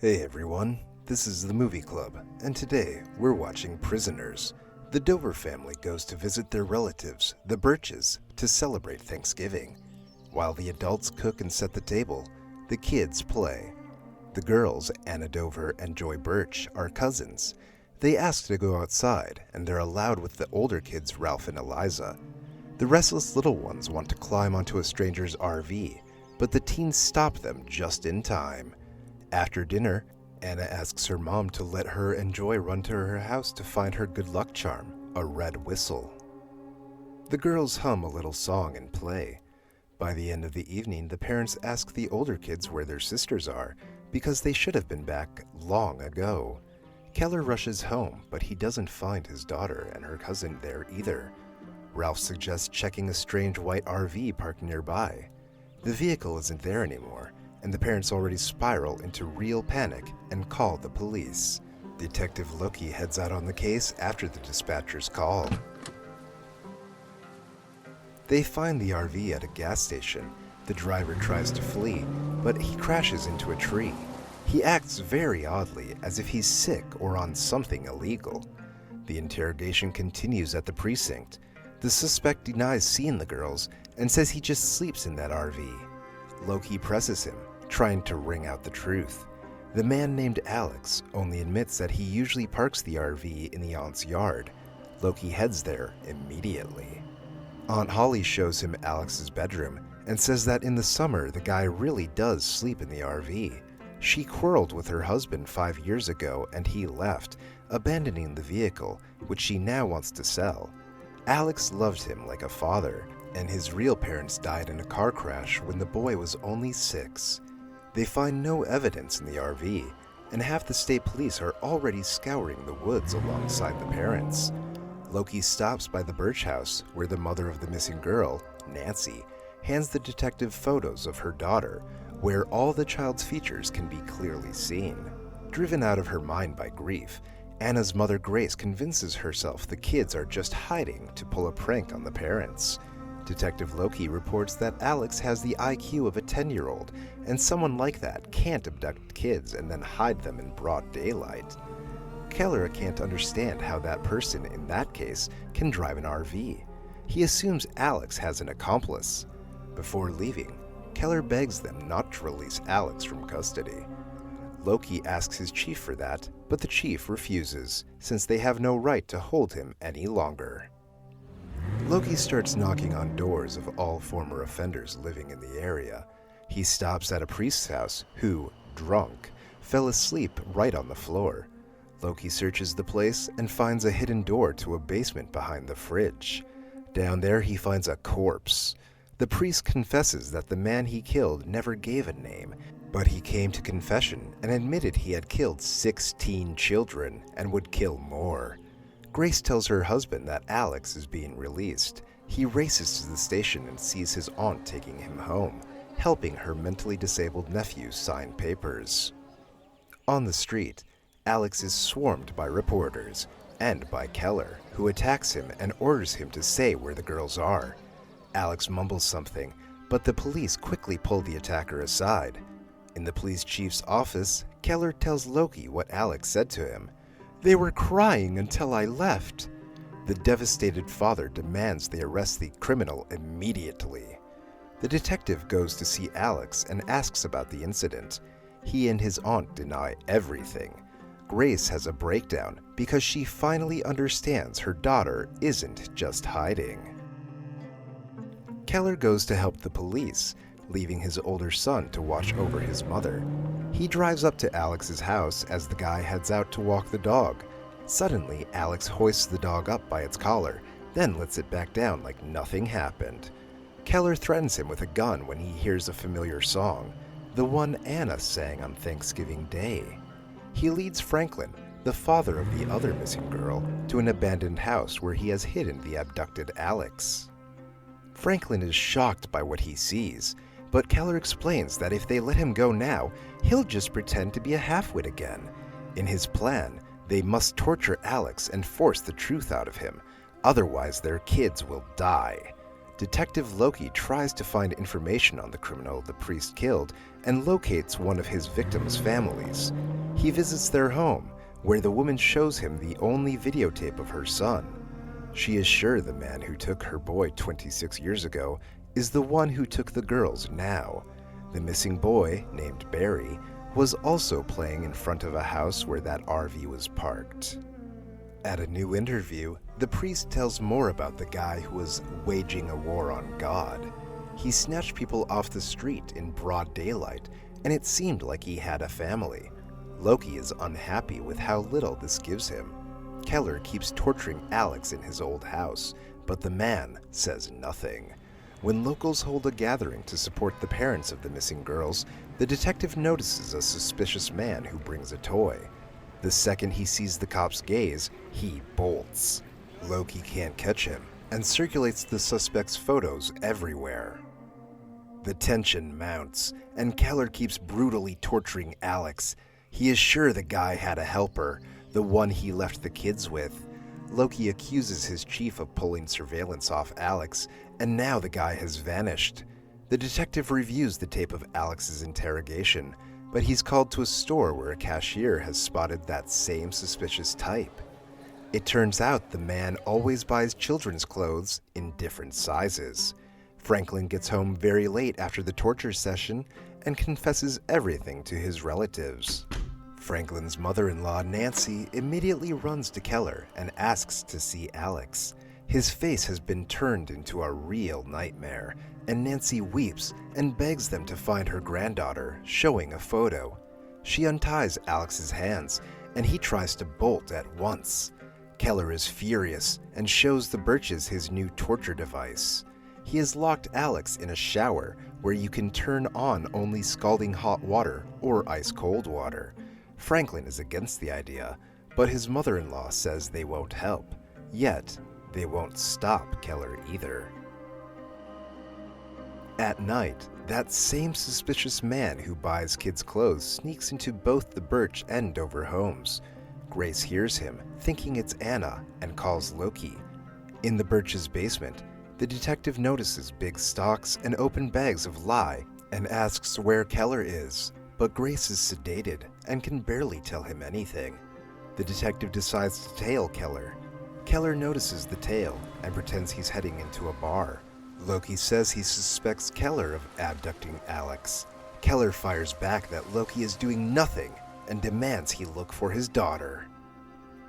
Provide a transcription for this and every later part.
Hey everyone, this is the Movie Club, and today we're watching Prisoners. The Dover family goes to visit their relatives, the Birches, to celebrate Thanksgiving. While the adults cook and set the table, the kids play. The girls, Anna Dover and Joy Birch, are cousins. They ask to go outside, and they're allowed with the older kids, Ralph and Eliza. The restless little ones want to climb onto a stranger's RV, but the teens stop them just in time. After dinner, Anna asks her mom to let her and Joy run to her house to find her good luck charm, a red whistle. The girls hum a little song and play. By the end of the evening, the parents ask the older kids where their sisters are, because they should have been back long ago. Keller rushes home, but he doesn't find his daughter and her cousin there either. Ralph suggests checking a strange white RV parked nearby. The vehicle isn't there anymore, and the parents already spiral into real panic and call the police. Detective Loki heads out on the case after the dispatcher's call. They find the RV at a gas station. The driver tries to flee, but he crashes into a tree. He acts very oddly, as if he's sick or on something illegal. The interrogation continues at the precinct. The suspect denies seeing the girls and says he just sleeps in that RV. Loki presses him, trying to wring out the truth. The man named Alex only admits that he usually parks the RV in the aunt's yard. Loki heads there immediately. Aunt Holly shows him Alex's bedroom and says that in the summer the guy really does sleep in the RV. She quarreled with her husband 5 years ago and he left, abandoning the vehicle, which she now wants to sell. Alex loved him like a father, and his real parents died in a car crash when the boy was only 6. They find no evidence in the RV, and half the state police are already scouring the woods alongside the parents. Loki stops by the Birch house, where the mother of the missing girl, Nancy, hands the detective photos of her daughter, where all the child's features can be clearly seen. Driven out of her mind by grief, Anna's mother Grace convinces herself the kids are just hiding to pull a prank on the parents. Detective Loki reports that Alex has the IQ of a 10-year-old, and someone like that can't abduct kids and then hide them in broad daylight. Keller can't understand how that person, in that case, can drive an RV. He assumes Alex has an accomplice. Before leaving, Keller begs them not to release Alex from custody. Loki asks his chief for that, but the chief refuses, since they have no right to hold him any longer. Loki starts knocking on doors of all former offenders living in the area. He stops at a priest's house who, drunk, fell asleep right on the floor. Loki searches the place and finds a hidden door to a basement behind the fridge. Down there he finds a corpse. The priest confesses that the man he killed never gave a name, but he came to confession and admitted he had killed 16 children and would kill more. Grace tells her husband that Alex is being released. He races to the station and sees his aunt taking him home, helping her mentally disabled nephew sign papers. On the street, Alex is swarmed by reporters and by Keller, who attacks him and orders him to say where the girls are. Alex mumbles something, but the police quickly pull the attacker aside. In the police chief's office, Keller tells Loki what Alex said to him. "They were crying until I left." The devastated father demands they arrest the criminal immediately. The detective goes to see Alex and asks about the incident. He and his aunt deny everything. Grace has a breakdown because she finally understands her daughter isn't just hiding. Keller goes to help the police, leaving his older son to watch over his mother. He drives up to Alex's house as the guy heads out to walk the dog. Suddenly, Alex hoists the dog up by its collar, then lets it back down like nothing happened. Keller threatens him with a gun when he hears a familiar song, the one Anna sang on Thanksgiving Day. He leads Franklin, the father of the other missing girl, to an abandoned house where he has hidden the abducted Alex. Franklin is shocked by what he sees, but Keller explains that if they let him go now, he'll just pretend to be a half-wit again. In his plan, they must torture Alex and force the truth out of him, otherwise their kids will die. Detective Loki tries to find information on the criminal the priest killed and locates one of his victims' families. He visits their home, where the woman shows him the only videotape of her son. She is sure the man who took her boy 26 years ago is the one who took the girls now. The missing boy, named Barry, was also playing in front of a house where that RV was parked. At a new interview, the priest tells more about the guy who was waging a war on God. He snatched people off the street in broad daylight, and it seemed like he had a family. Loki is unhappy with how little this gives him. Keller keeps torturing Alex in his old house, but the man says nothing. When locals hold a gathering to support the parents of the missing girls, the detective notices a suspicious man who brings a toy. The second he sees the cop's gaze, he bolts. Loki can't catch him and circulates the suspect's photos everywhere. The tension mounts, and Keller keeps brutally torturing Alex. He is sure the guy had a helper, the one he left the kids with. Loki accuses his chief of pulling surveillance off Alex, and now the guy has vanished. The detective reviews the tape of Alex's interrogation, but he's called to a store where a cashier has spotted that same suspicious type. It turns out the man always buys children's clothes in different sizes. Franklin gets home very late after the torture session and confesses everything to his relatives. Franklin's mother-in-law, Nancy, immediately runs to Keller and asks to see Alex. His face has been turned into a real nightmare, and Nancy weeps and begs them to find her granddaughter, showing a photo. She unties Alex's hands, and he tries to bolt at once. Keller is furious and shows the Birches his new torture device. He has locked Alex in a shower where you can turn on only scalding hot water or ice-cold water. Franklin is against the idea, but his mother-in-law says they won't help. Yet, they won't stop Keller either. At night, that same suspicious man who buys kids' clothes sneaks into both the Birch and Dover homes. Grace hears him, thinking it's Anna, and calls Loki. In the Birch's basement, the detective notices big stocks and open bags of lye and asks where Keller is, but Grace is sedated and can barely tell him anything. The detective decides to tail Keller. Keller notices the tail and pretends he's heading into a bar. Loki says he suspects Keller of abducting Alex. Keller fires back that Loki is doing nothing and demands he look for his daughter.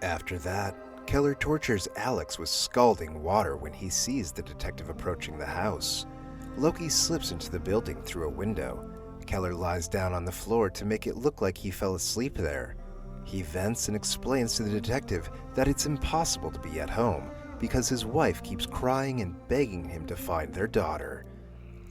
After that, Keller tortures Alex with scalding water when he sees the detective approaching the house. Loki slips into the building through a window. Keller lies down on the floor to make it look like he fell asleep there. He vents and explains to the detective that it's impossible to be at home because his wife keeps crying and begging him to find their daughter.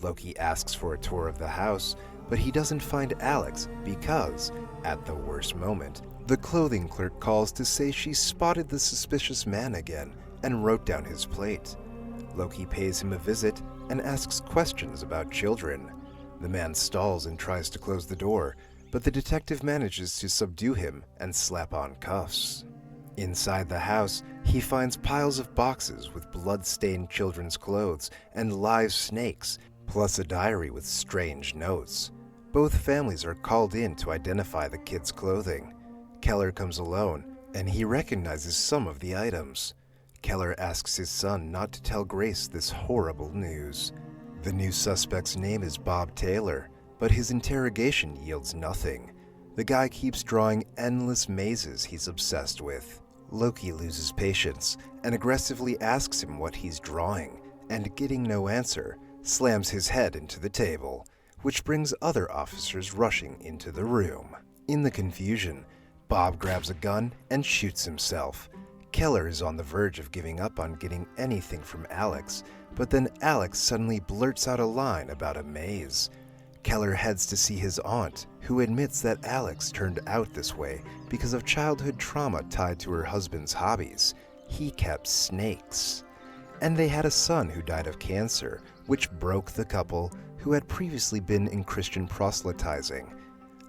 Loki asks for a tour of the house, but he doesn't find Alex because, at the worst moment, the clothing clerk calls to say she spotted the suspicious man again and wrote down his plate. Loki pays him a visit and asks questions about children. The man stalls and tries to close the door, but the detective manages to subdue him and slap on cuffs. Inside the house, he finds piles of boxes with blood-stained children's clothes and live snakes, plus a diary with strange notes. Both families are called in to identify the kids' clothing. Keller comes alone, and he recognizes some of the items. Keller asks his son not to tell Grace this horrible news. The new suspect's name is Bob Taylor, but his interrogation yields nothing. The guy keeps drawing endless mazes he's obsessed with. Loki loses patience and aggressively asks him what he's drawing, and getting no answer, slams his head into the table, which brings other officers rushing into the room. In the confusion, Bob grabs a gun and shoots himself. Keller is on the verge of giving up on getting anything from Alex, but then Alex suddenly blurts out a line about a maze. Keller heads to see his aunt, who admits that Alex turned out this way because of childhood trauma tied to her husband's hobbies. He kept snakes. And they had a son who died of cancer, which broke the couple, who had previously been in Christian proselytizing.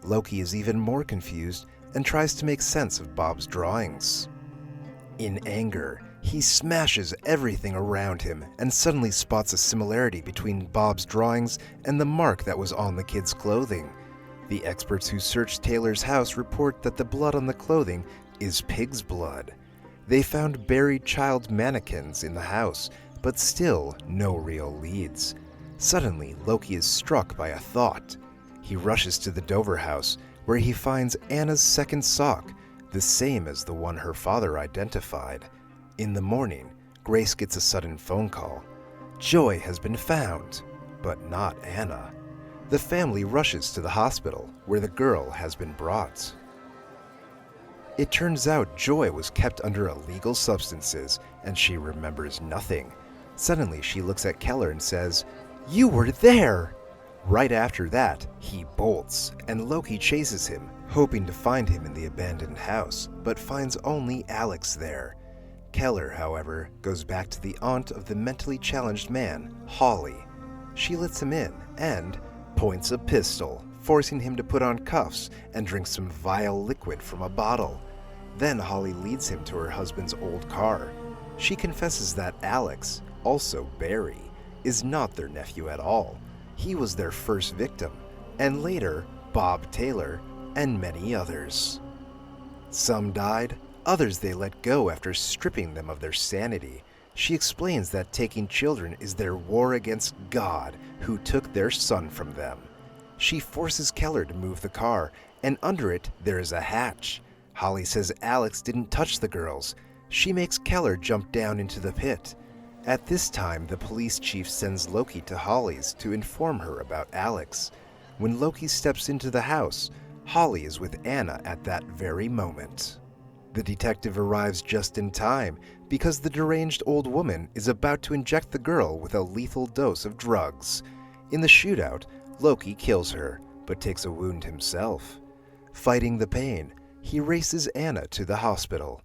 Loki is even more confused and tries to make sense of Bob's drawings. In anger, He smashes everything around him and suddenly spots a similarity between Bob's drawings and the mark that was on the kid's clothing. The experts who searched Taylor's house report that the blood on the clothing is pig's blood. They found buried child mannequins in the house, but still no real leads. Suddenly, Loki is struck by a thought. He rushes to the Dover house, where he finds Anna's second sock, the same as the one her father identified. In the morning, Grace gets a sudden phone call. Joy has been found, but not Anna. The family rushes to the hospital, where the girl has been brought. It turns out Joy was kept under illegal substances, and she remembers nothing. Suddenly, she looks at Keller and says, "You were there!" Right after that, he bolts, and Loki chases him, hoping to find him in the abandoned house, but finds only Alex there. Keller, however, goes back to the aunt of the mentally challenged man, Holly. She lets him in and points a pistol, forcing him to put on cuffs and drink some vile liquid from a bottle. Then Holly leads him to her husband's old car. She confesses that Alex, also Barry, is not their nephew at all. He was their first victim, and later, Bob Taylor, and many others. Some died, others they let go after stripping them of their sanity. She explains that taking children is their war against God, who took their son from them. She forces Keller to move the car, and under it there is a hatch. Holly says Alex didn't touch the girls. She makes Keller jump down into the pit. At this time, the police chief sends Loki to Holly's to inform her about Alex. When Loki steps into the house, Holly is with Anna at that very moment. The detective arrives just in time because the deranged old woman is about to inject the girl with a lethal dose of drugs. In the shootout, Loki kills her, but takes a wound himself. Fighting the pain, he races Anna to the hospital.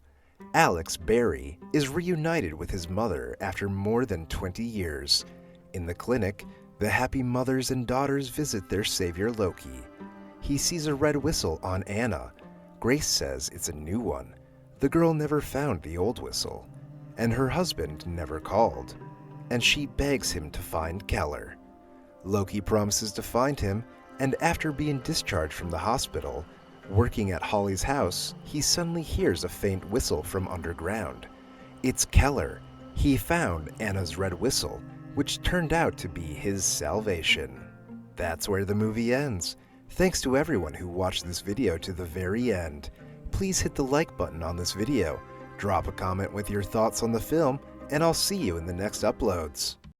Alex Barry is reunited with his mother after more than 20 years. In the clinic, the happy mothers and daughters visit their savior Loki. He sees a red whistle on Anna. Grace says it's a new one. The girl never found the old whistle, and her husband never called, and she begs him to find Keller. Loki promises to find him, and after being discharged from the hospital, working at Holly's house, he suddenly hears a faint whistle from underground. It's Keller. He found Anna's red whistle, which turned out to be his salvation. That's where the movie ends. Thanks to everyone who watched this video to the very end. Please hit the like button on this video, drop a comment with your thoughts on the film, and I'll see you in the next uploads.